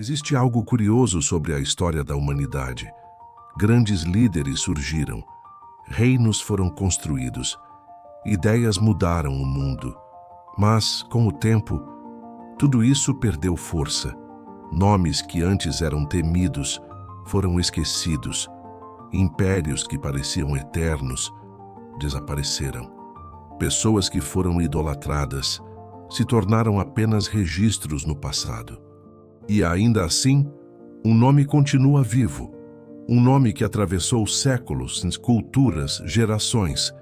Existe algo curioso sobre a história da humanidade. Grandes líderes surgiram, reinos foram construídos, ideias mudaram o mundo. Mas, com o tempo, tudo isso perdeu força. Nomes que antes eram temidos foram esquecidos. Impérios que pareciam eternos desapareceram. Pessoas que foram idolatradas se tornaram apenas registros no passado. E ainda assim, um nome continua vivo. Um nome que atravessou séculos, culturas, gerações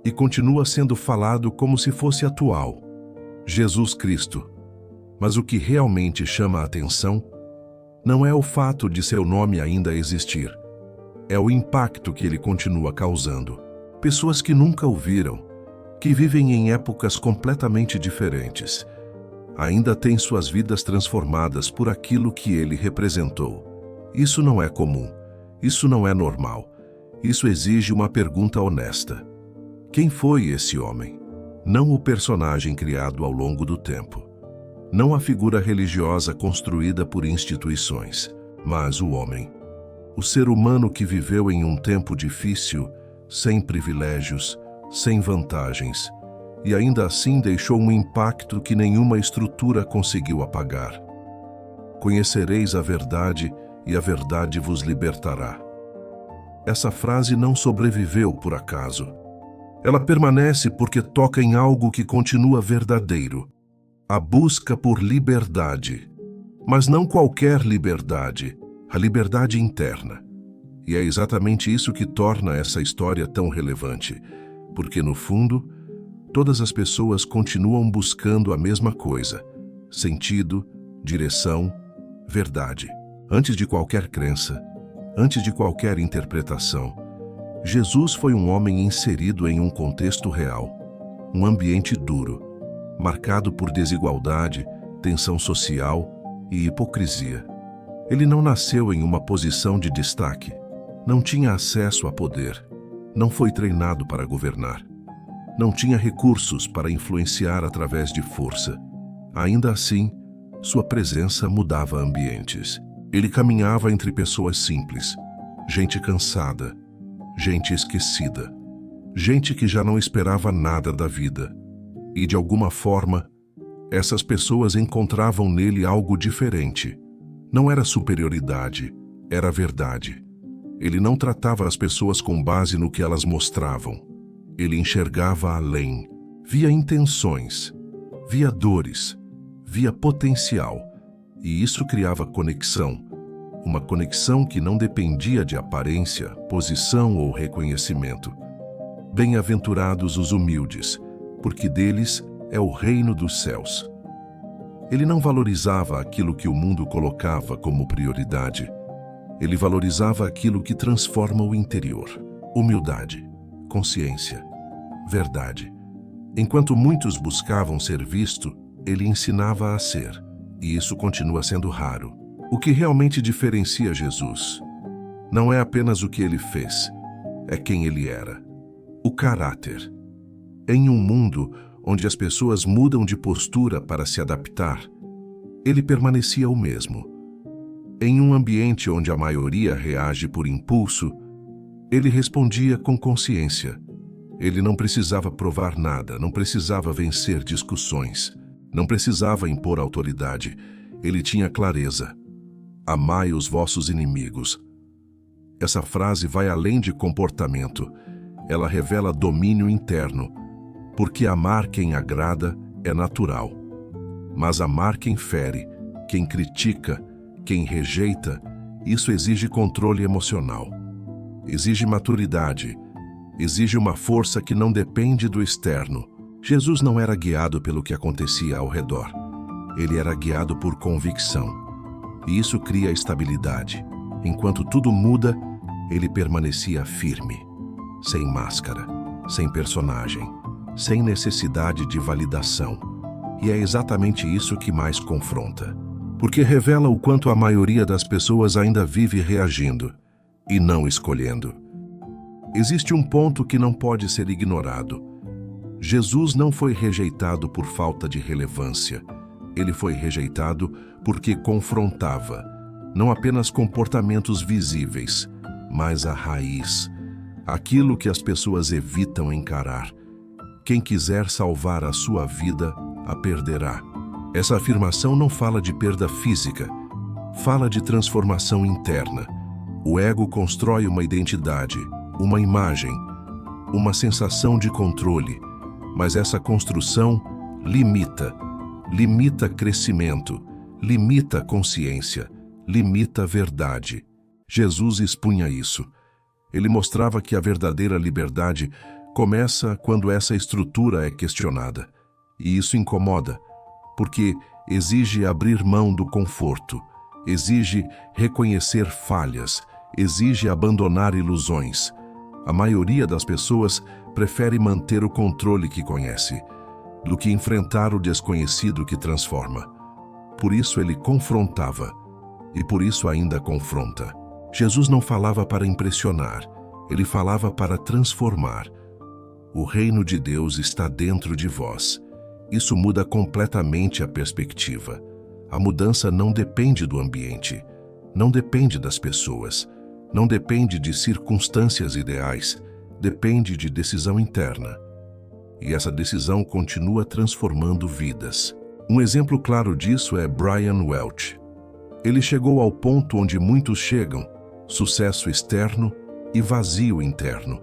e continua sendo falado como se fosse atual. Jesus Cristo. Mas o que realmente chama a atenção não é o fato de seu nome ainda existir. É o impacto que ele continua causando. Pessoas que nunca o viram, que vivem em épocas completamente diferentes, ainda têm suas vidas transformadas por aquilo que ele representou. Isso não é comum. Isso não é normal. Isso exige uma pergunta honesta. Quem foi esse homem? Não o personagem criado ao longo do tempo. Não a figura religiosa construída por instituições, mas o homem. O ser humano que viveu em um tempo difícil, sem privilégios, sem vantagens, e ainda assim deixou um impacto que nenhuma estrutura conseguiu apagar. Conhecereis a verdade e a verdade vos libertará. Essa frase não sobreviveu por acaso. Ela permanece porque toca em algo que continua verdadeiro. A busca por liberdade. Mas não qualquer liberdade, a liberdade interna. E é exatamente isso que torna essa história tão relevante, porque no fundo, todas as pessoas continuam buscando a mesma coisa: sentido, direção, verdade. Antes de qualquer crença, antes de qualquer interpretação, Jesus foi um homem inserido em um contexto real, um ambiente duro, marcado por desigualdade, tensão social e hipocrisia. Ele não nasceu em uma posição de destaque, não tinha acesso a poder, não foi treinado para governar, não tinha recursos para influenciar através de força. Ainda assim, sua presença mudava ambientes. Ele caminhava entre pessoas simples, gente cansada, gente esquecida, gente que já não esperava nada da vida. E de alguma forma, essas pessoas encontravam nele algo diferente. Não era superioridade, era verdade. Ele não tratava as pessoas com base no que elas mostravam. Ele enxergava além, via intenções, via dores, via potencial. E isso criava conexão. Uma conexão que não dependia de aparência, posição ou reconhecimento. Bem-aventurados os humildes, porque deles é o reino dos céus. Ele não valorizava aquilo que o mundo colocava como prioridade. Ele valorizava aquilo que transforma o interior. Humildade, consciência, verdade. Enquanto muitos buscavam ser visto, ele ensinava a ser. E isso continua sendo raro. O que realmente diferencia Jesus não é apenas o que ele fez, é quem ele era. O caráter. Em um mundo onde as pessoas mudam de postura para se adaptar, ele permanecia o mesmo. Em um ambiente onde a maioria reage por impulso, ele respondia com consciência. Ele não precisava provar nada, não precisava vencer discussões. Não precisava impor autoridade. Ele tinha clareza. Amai os vossos inimigos. Essa frase vai além de comportamento. Ela revela domínio interno, porque amar quem agrada é natural. Mas amar quem fere, quem critica, quem rejeita, isso exige controle emocional. Exige maturidade. Exige uma força que não depende do externo. Jesus não era guiado pelo que acontecia ao redor. Ele era guiado por convicção. E isso cria estabilidade. Enquanto tudo muda, ele permanecia firme, sem máscara, sem personagem, sem necessidade de validação. E é exatamente isso que mais confronta. Porque revela o quanto a maioria das pessoas ainda vive reagindo e não escolhendo. Existe um ponto que não pode ser ignorado. Jesus não foi rejeitado por falta de relevância. Ele foi rejeitado porque confrontava, não apenas comportamentos visíveis, mas a raiz, aquilo que as pessoas evitam encarar. Quem quiser salvar a sua vida, a perderá. Essa afirmação não fala de perda física, fala de transformação interna. O ego constrói uma identidade, uma imagem, uma sensação de controle, mas essa construção limita crescimento, limita consciência, limita verdade. Jesus expunha isso. Ele mostrava que a verdadeira liberdade começa quando essa estrutura é questionada. E isso incomoda, porque exige abrir mão do conforto, exige reconhecer falhas, exige abandonar ilusões. A maioria das pessoas prefere manter o controle que conhece, do que enfrentar o desconhecido que transforma. Por isso ele confrontava, e por isso ainda confronta. Jesus não falava para impressionar, ele falava para transformar. O reino de Deus está dentro de vós. Isso muda completamente a perspectiva. A mudança não depende do ambiente, não depende das pessoas, não depende de circunstâncias ideais, depende de decisão interna. E essa decisão continua transformando vidas. Um exemplo claro disso é Brian Welch. Ele chegou ao ponto onde muitos chegam, sucesso externo e vazio interno.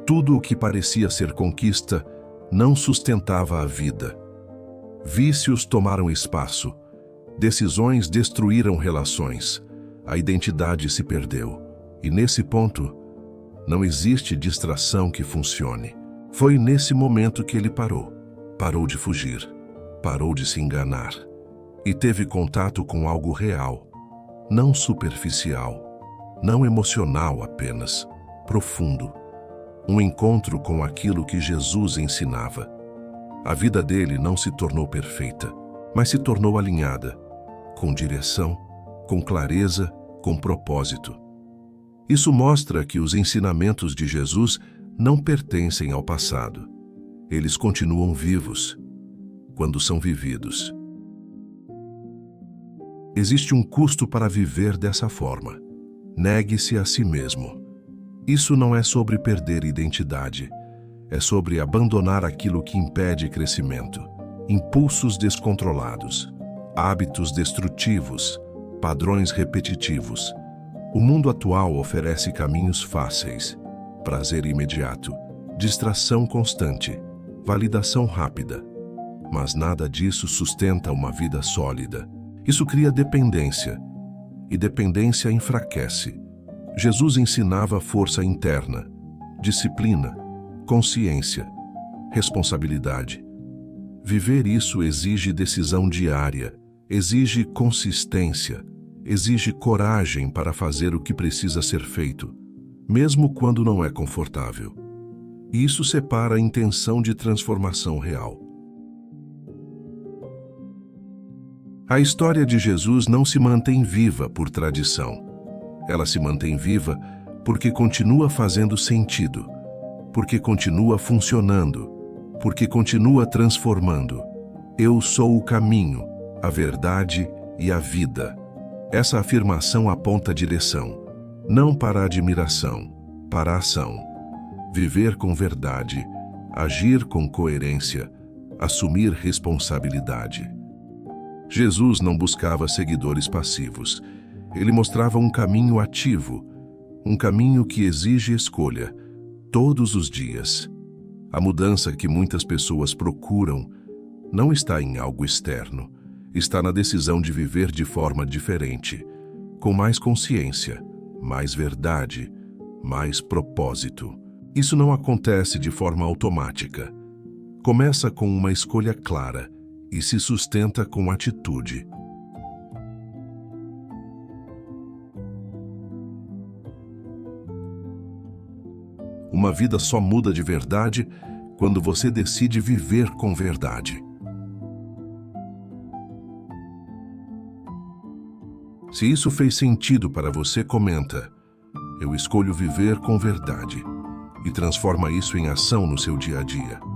Tudo o que parecia ser conquista não sustentava a vida. Vícios tomaram espaço, decisões destruíram relações, a identidade se perdeu. E nesse ponto, não existe distração que funcione. Foi nesse momento que ele parou de fugir, parou de se enganar e teve contato com algo real, não superficial, não emocional apenas, profundo. Um encontro com aquilo que Jesus ensinava. A vida dele não se tornou perfeita, mas se tornou alinhada, com direção, com clareza, com propósito. Isso mostra que os ensinamentos de Jesus não pertencem ao passado. Eles continuam vivos quando são vividos. Existe um custo para viver dessa forma. Negue-se a si mesmo. Isso não é sobre perder identidade. É sobre abandonar aquilo que impede crescimento. Impulsos descontrolados, hábitos destrutivos, padrões repetitivos. O mundo atual oferece caminhos fáceis, prazer imediato, distração constante, validação rápida. Mas nada disso sustenta uma vida sólida. Isso cria dependência, e dependência enfraquece. Jesus ensinava força interna, disciplina, consciência, responsabilidade. Viver isso exige decisão diária, exige consistência, exige coragem para fazer o que precisa ser feito, mesmo quando não é confortável. E isso separa a intenção de transformação real. A história de Jesus não se mantém viva por tradição. Ela se mantém viva porque continua fazendo sentido, porque continua funcionando, porque continua transformando. Eu sou o caminho, a verdade e a vida. Essa afirmação aponta direção, não para a admiração, para a ação. Viver com verdade, agir com coerência, assumir responsabilidade. Jesus não buscava seguidores passivos. Ele mostrava um caminho ativo, um caminho que exige escolha, todos os dias. A mudança que muitas pessoas procuram não está em algo externo, está na decisão de viver de forma diferente, com mais consciência, mais verdade, mais propósito. Isso não acontece de forma automática. Começa com uma escolha clara e se sustenta com atitude. Uma vida só muda de verdade quando você decide viver com verdade. Se isso fez sentido para você, comenta. Eu escolho viver com verdade. E transforma isso em ação no seu dia a dia.